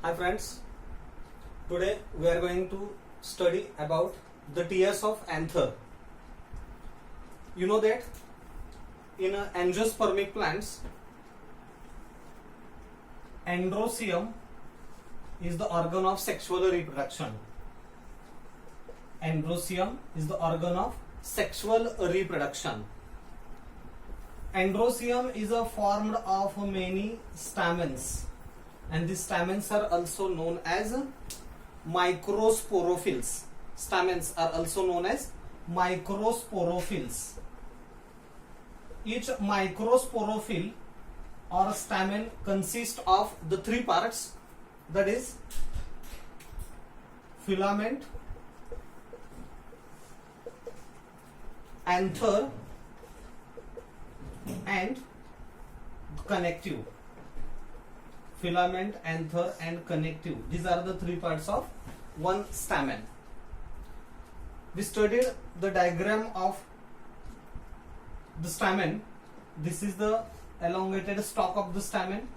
Hi friends, today we are going to study about the tiers of anther. You know that in angiospermic plants, androecium is the organ of sexual reproduction. Androecium is the organ of sexual reproduction. Androecium is formed of many stamens, and these stamens are also known as microsporophylls. Stamens are also known as microsporophylls. Each microsporophyll or stamen consists of the three parts, that is filament, anther and connective. Filament, anther and connective. These are the three parts of one stamen. We studied the diagram of the stamen. This is the elongated stalk of the stamen,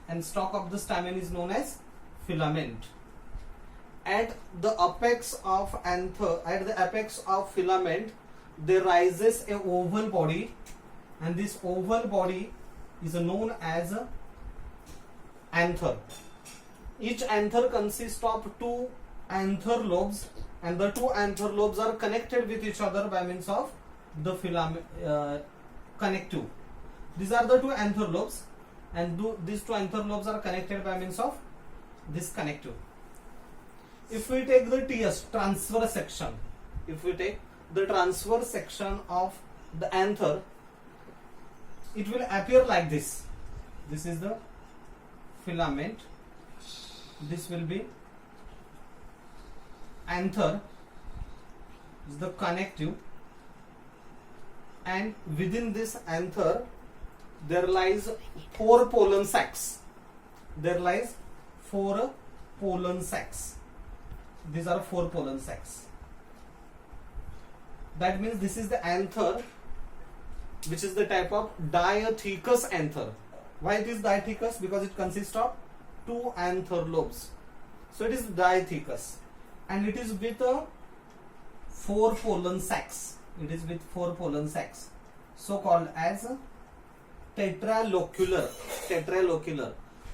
and stalk of the stamen is known as filament. At the apex of anther, at the apex of filament, there rises a oval body, and this oval body is known as anther. Each anther consists of two anther lobes, and the two anther lobes are connected with each other by means of the filament connective. These are the two anther lobes, and these two anther lobes are connected by means of this connective. If we take the TS, transverse section, if we take the transverse section of the anther, it will appear like this. This is the filament, this will be anther, is the connective, and within this anther there lies four pollen sacs. There lies four pollen sacs. These are four pollen sacs. That means this is the anther, which is the type of diathecous anther. Why it is diathecous? Because it consists of two anther lobes. So it is diathecous, and it is with four pollen sacs. It is with four pollen sacs, so called as tetralocular,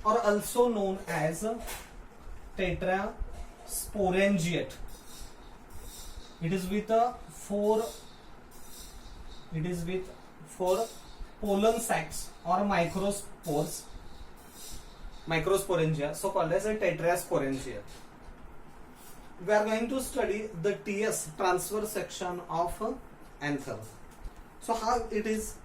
or also known as tetrasporangiate. It is with four pollen sacs or microsporangia, so called as a tetrasporangia. We are going to study the TS, transverse section of anther. So how it is,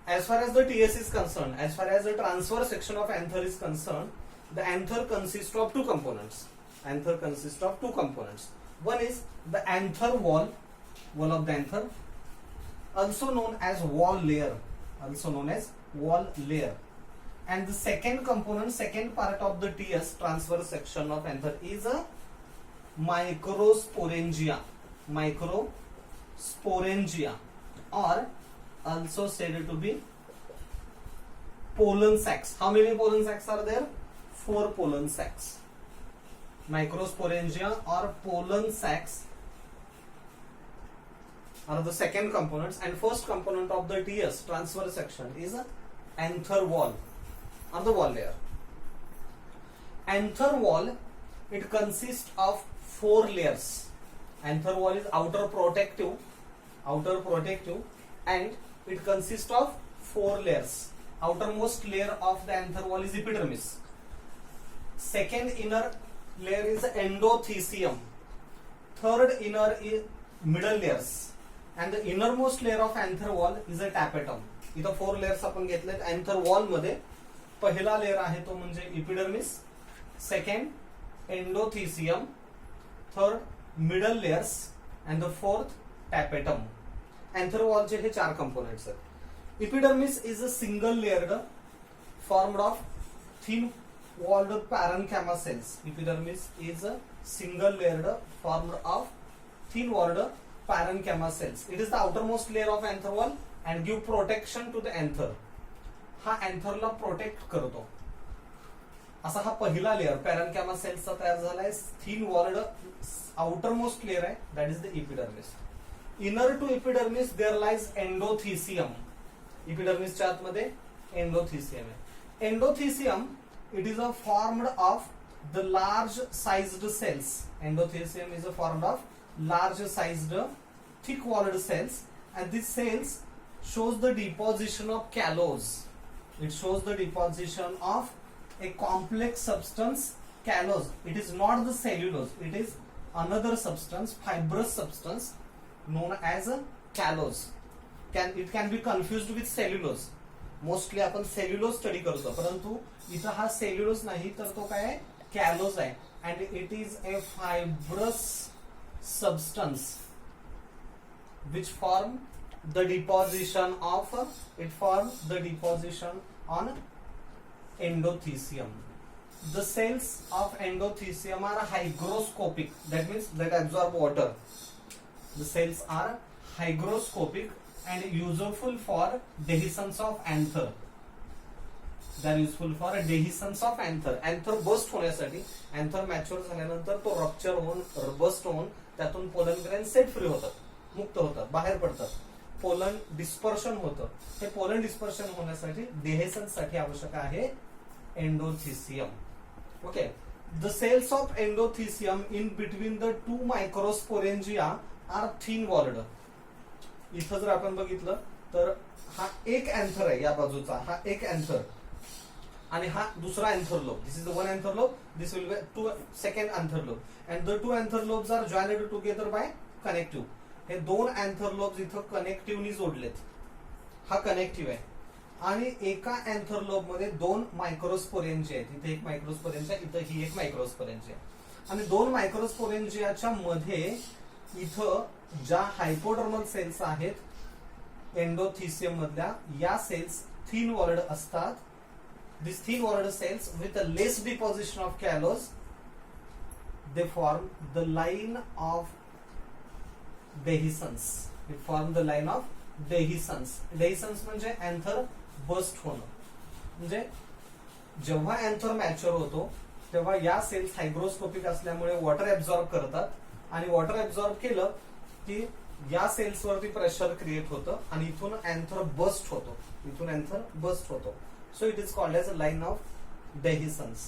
as far as the TS is concerned, as far as the transverse section of anther is concerned, the anther consists of two components. Anther consists of two components. One is the anther wall of the anther, also known as wall layer, and the second component, second part of the TS, transverse section of anther, is a microsporangia, or also said to be pollen sacs. How many pollen sacs are there? Four pollen sacs. Microsporangia or pollen sacs are the second components, and first component of the TS, transverse section, is anther wall or the wall layer. Anther wall, it consists of four layers. Anther wall is outer protective, and it consists of four layers. Outermost layer of the anther wall is epidermis. Second inner layer is endothecium. Third inner is middle layers, and the innermost layer of anther wall is a tapetum. इथं four layers आपण घेतलेत anther wall मध्ये. पहिला layer आहे तो म्हणजे epidermis, second endothecium, third middle layers, and the fourth tapetum. Anther wall चे हे चार components आहेत. Epidermis is a single layered, formed of thin walled parenchyma cells. Epidermis is a single layered, formed of thin walled parenchyma cells. It is the outermost layer of anther wall and give protection to the anther. हा anther ला protect करतो. असा हा पहिला layer पॅरेन्कायमा सेल्सचा तयार झालाय. Thin walled outermost layer आहे, that is the epidermis. Inner to epidermis there lies endothecium. इपिडर्मिसच्या आतमध्ये एंडोथिसियम आहे. Endothecium it is a formed of the large sized cells. Endothecium is a formed of large sized thick walled cells, and these cells shows the deposition of callose. It shows the deposition of a complex substance, callose. It is not the cellulose, it is another substance, fibrous substance known as a callose. It can be confused with cellulose. Mostly आपण cellulose study करतो, परंतु इथं हा cellulose नाही तर तो काय कॅलोज आहे. And it is a fibrous substance which form the deposition on endothecium. The cells of endothecium are hygroscopic, that means that absorb water. The cells are hygroscopic and useful for dehiscence of anther. They are useful for dehiscence of anther. Anther burst होण्यासाठी, anther mature झाल्यानंतर तो rupture होऊन bast होऊन त्यातून pollen grain set free होतात, मुक्त होतात, बाहेर पडतात. पोलन डिस्पर्शन होतं. हे पोलन डिस्पर्शन होण्यासाठी डिहेसन्स साठी आवश्यक आहे endothecium. Okay. The cells of endothecium in between the two microsporangia are thin walled. इथं जर आपण बघितलं तर हा एक अँथर आहे, या बाजूचा हा एक अँथर आणि हा दुसरा anther lobe. This is the one anther lobe, this will be to second anther lobe, and the two anther lobes are joined together by connective. हे दोन अँथर लोब्स इथं कनेक्टिव्हनी जोडलेत. हा कनेक्टिव्ह आहे आणि एका अँथर लोब मध्ये दोन मायक्रोस्पोरेंजिया आहेत. इथे एक मायक्रोस्पोरेंजिया, इथं ही एक मायक्रोस्पोरेंजिया. आणि दोन मायक्रोस्पोरेंजियाच्या मध्ये इथं ज्या हायपोडर्मल सेल्स आहेत एंडोथिसियम मधल्या, या सेल्स थिन वॉल्ड असतात. These thin walled cells with a less deposition of callose, they form the line of dehiscence. They form the line of dehiscence. Dehiscence म्हणजे अँथर बस्ट होणं. म्हणजे जेव्हा अँथर मॅच्युअर होतो तेव्हा या सेल्स हायग्रोस्कोपिक असल्यामुळे water absorb करतात आणि वॉटर ऍब्झॉर्ब केलं की या सेल्स वरती प्रेशर क्रिएट होतं आणि इथून अँथर बस्ट होतो. इथून अँथर बस्ट होतो. So it is called as a line of dehiscence,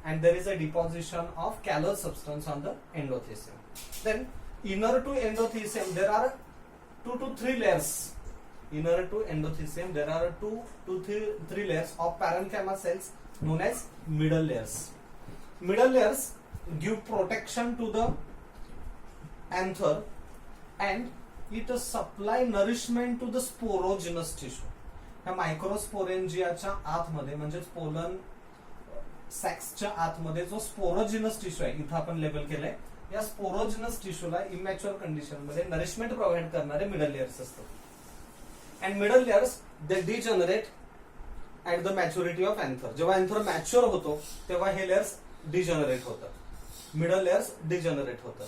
and there is a deposition of callose substance on the endothecium. Then inner to endothecium there are 2 to 3 layers. Inner to endothecium there are 2 to 3 layers of parenchyma cells known as middle layers. Middle layers give protection to the anther and it supply nourishment to the sporogenous tissue. ह्या मायक्रोस्पोरेंजियाच्या आतमध्ये म्हणजेच pollen सॅक्सच्या आतमध्ये जो sporogenous tissue आहे, इथं आपण label केलंय, या स्पोरोजिनस टिश्यूला इमॅच्युअर कंडिशन मध्ये नरिशमेंट प्रोव्हाइड करणारे मिडल लेयर्स असतात. And middle layers they degenerate at the maturity of anther. जेव्हा अँथर मॅच्युअर होतो तेव्हा हे लेयर्स डिजनरेट होतात, मिडल लेयर्स डिजनरेट होतात.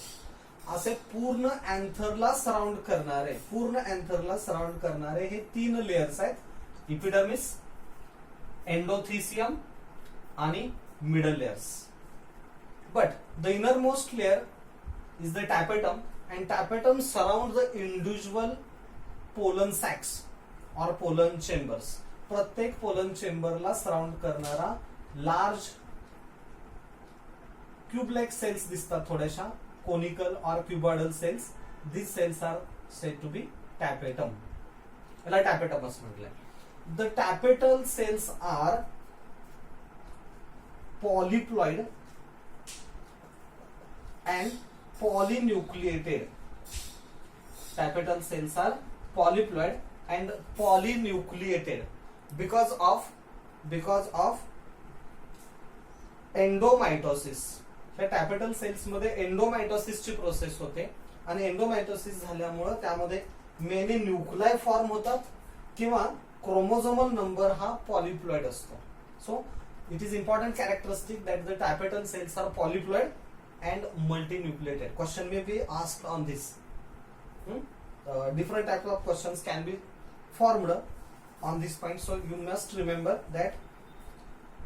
असे पूर्ण अँथरला सराउंड करणारे हे 3 लेयर्स आहेत. इपिडर्मिस, एंडोथिसियम आणि middle layers. But the innermost layer is the tapetum, and tapetum surround the individual pollen sacs और पोलन चेंबर्स. प्रत्येक पोलन चेंबरला सराउंड करणारा लार्ज क्यूब लाइक सेल्स दिसतात, थोड्याशा कोनिकल और cuboidal cells. This cells are said to be tapetum. याला टॅपेटमच म्हटलंय. The tapetal cells are polyploid and polynucleated. Tapetal cells are polyploid and polynucleated because of endomitosis. त्या टॅपेटल sales मध्ये एंडोमायटोसिसची process होते आणि एंडोमायटोसिस झाल्यामुळे त्यामध्ये मेनी न्यूक्लाय फॉर्म होतात किंवा क्रोमोझोमल नंबर हा पॉलिप्लॉइड असतो. So it is important characteristic that the tapetal cells are polyploid and multinucleated. Question may be asked on this. Different types of questions can be formed on this point. So you must remember that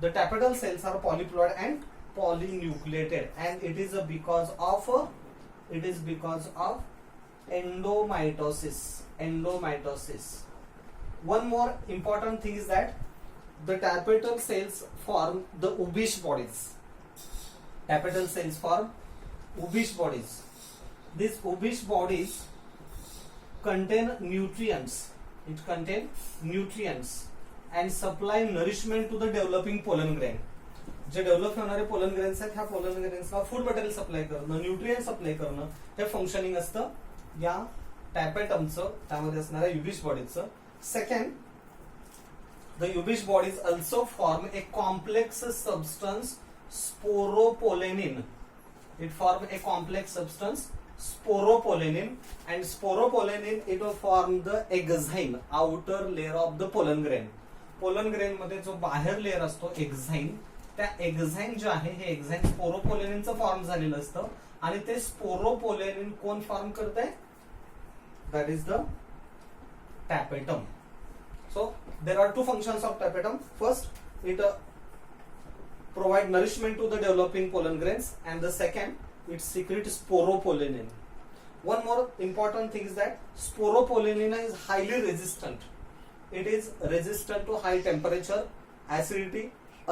The tapetal cells are polyploid and polynucleated, and it is because of endomitosis. One more important thing is that the tapetal cells form the Ubish bodies. Tapetal cells form Ubish bodies. These Ubish bodies contain nutrients. It contains nutrients and supply nourishment to the developing pollen grain. जे develop होणारे pollen grains आहेत ह्या pollen ग्रेन्सला food material supply करणं, nutrient supply करणं हे functioning असतं या टॅपेटमचं, त्यामध्ये असणाऱ्या युबिश बॉडीचं. Second, the Ubisch bodies also form a complex substance sporopollenin. It form a complex substance sporopollenin, and sporopollenin it will form the exine, outer layer of the pollen grain. Pollen grain मध्ये जो बाहेर layer असतो exine, त्या exine जे आहे हे exine स्पोरोपोलेनिनचं form झालेलं असतं आणि ते स्पोरोपोलेनिन कोण फॉर्म करतंय? That is the tapetum. So there are two functions of tapetum. First, it provide nourishment to the developing pollen grains, and the second, it secretes sporopollenin. One more important thing is that sporopollenin is highly resistant. It is resistant to high temperature, acidity,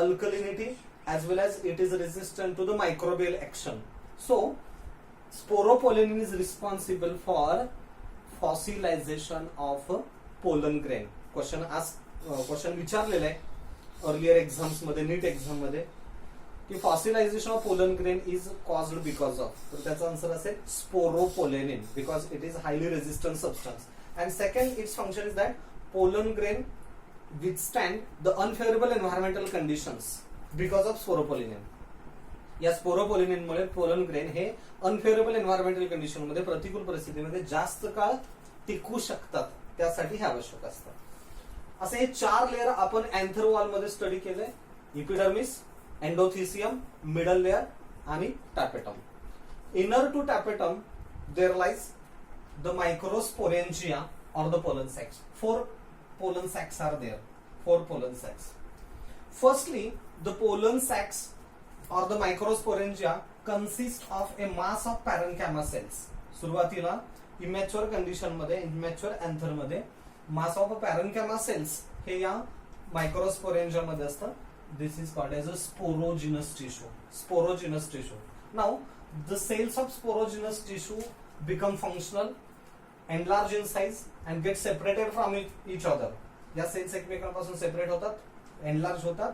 alkalinity, as well as it is resistant to the microbial action. So sporopollenin is responsible for fossilization of pollen grain. Question विचारलेला आहे earlier exams मध्ये, NEET exam मध्ये, की fossilization of pollen grain is caused because of, तर त्याचा answer असेल sporopollenin, because it is highly resistant substance. And second, its function is that pollen grain withstand the unfavourable environmental conditions because of sporopollenin. या स्पोरोपोलेनिनमुळे pollen grain हे unfavourable environmental condition मध्ये, प्रतिकूल परिस्थितीमध्ये जास्त काळ टिकू शकतात, त्यासाठी हे आवश्यक असतं. असे हे 4 लेअर आपण अँथर वॉल मध्ये स्टडी केले: इपिडर्मिस, एंडोथिसियम, मिडल लेअर आणि tapetum. Inner to tapetum there lies the microsporangia or the pollen sacs. 4 pollen sacs are there. 4 pollen sacs. Firstly, the pollen sacs or the microsporangia consist of a mass of parenchyma cells. सुरुवातीला immature condition मध्ये, immature anther मध्ये mass of parenchyma cells हे या मायक्रोस्पोरेंजिया मध्ये असतं. This is called as a sporogenous tissue. Sporogenous tissue. Now, the cells of sporogenous tissue become functional, enlarge in size and get separated from each other. या sales एकमेकांपासून separate होतात, enlarge होतात,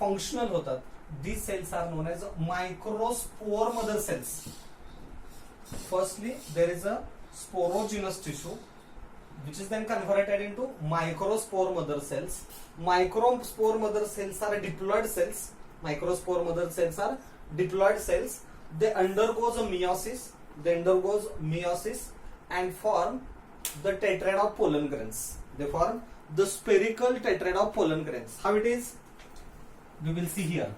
functional होतात. These cells are known as microspore mother cells. Firstly, there is a sporogenous tissue which is then converted into microspore mother cells. Microspore mother cells are diploid cells. Microspore mother cells are diploid cells. They undergoes a meiosis. And form the tetrad of pollen grains. They form the spherical tetrad of pollen grains. How it is? We will see here.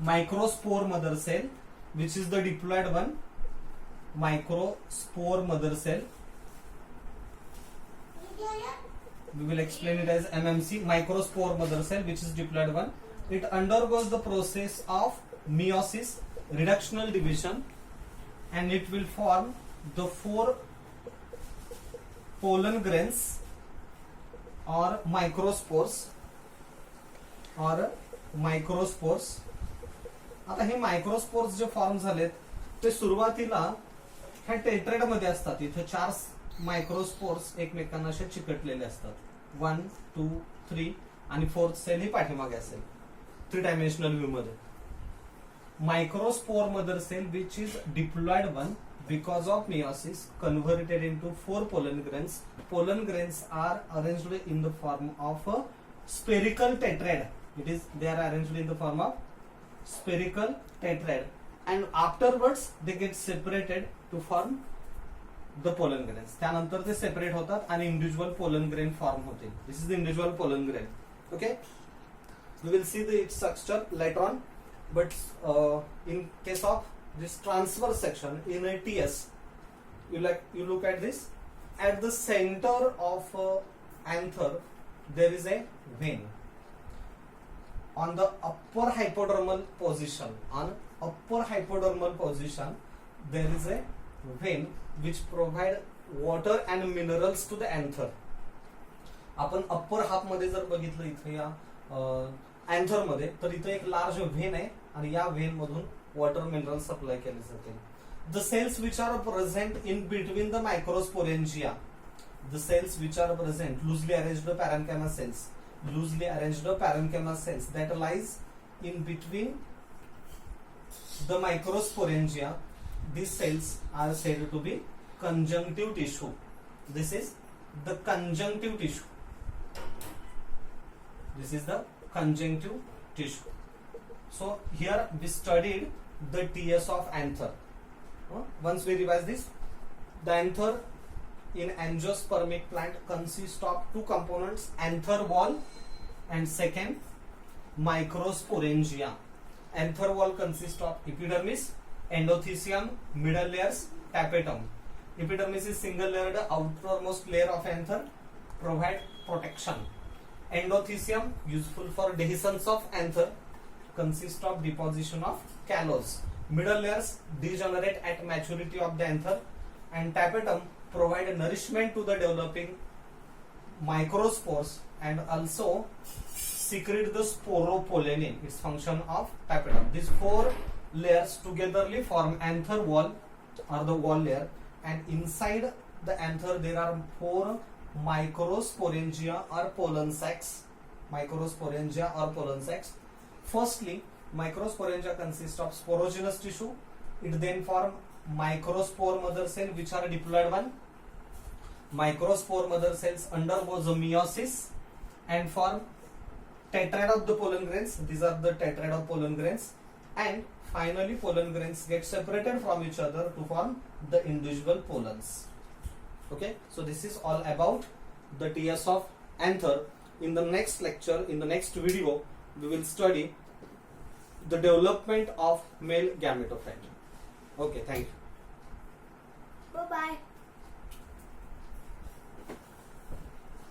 Microspore mother cell, which is the diploid one. Microspore mother cell. We will explain it as MMC, microspore mother cell, which is diploid one. It undergoes the process of meiosis, reductional division, and it will form the 4 pollen grains or microspores. आता हे मायक्रोस्पोर्स जे form झालेत ते सुरुवातीला ह्या tetrad मध्ये असतात. इथे 4 मायक्रोस्पोर्स एकमेकांना असे चिकटलेले असतात. 1, 2, 3 आणि 4th सेल ही पाठीमागे असेल 3 डायमेन्शनल व्ह्यू मध्ये. Microspore mother cell, which is diploid one, because of meiosis converted into 4 pollen grains. Pollen grains are arranged in the form of a spherical tetrad. They are arranged in the form of spherical tetrad, and afterwards they get separated to form the pollen grains. त्यानंतर ते separate होतात आणि individual pollen grain form होतील. This is the individual pollen grain. Okay, we will see the its structure later on, but in case of this transverse section in a TS, you look at this. At the center of anther there is a vein. on the upper hypodermal position, there is a vein which provide water and minerals to the anther. आपण upper half मध्ये जर बघितलं इथे या anther मध्ये, तर इथे एक लार्ज व्हेन आहे आणि या व्हेन मधून वॉटर मिनरल सप्लाय केले जाते. The cells which are present in between the microsporangia, the cells which are present loosely arranged parenchyma cells that lies in between the microsporangia, these cells are said to be conjunctive tissue. This is the conjunctive tissue. So here we studied the TS of anther. Once we revise this, the anther in angiospermic plant consists of two components, anther wall and second microsporangia. Anther wall consists of epidermis, endothecium, middle layers, tapetum. Epidermis is single layered outermost layer of anther, provide protection. Endothecium, useful for dehiscence of anther, consists of deposition of callus. Middle layers degenerate at maturity of the anther, and tapetum provide nourishment to the developing microspores and also secrete the sporopollenin. Its function of tapetum. These four layers togetherly form anther wall or the wall layer, and inside the anther there are four microsporangia or pollen sacs. Firstly, microsporangia consists of sporogenous tissue. It then form microspore mother cell which are diploid one. Microspore mother cells undergo the meiosis and form tetrad of the pollen grains. These are the tetrad of pollen grains, and finally pollen grains get separated from each other to form the individual pollens. Okay, so this is all about the TS of anther. In the next lecture, in the next video, we will study the development of male gametophyte. Okay, thank you. Bye bye.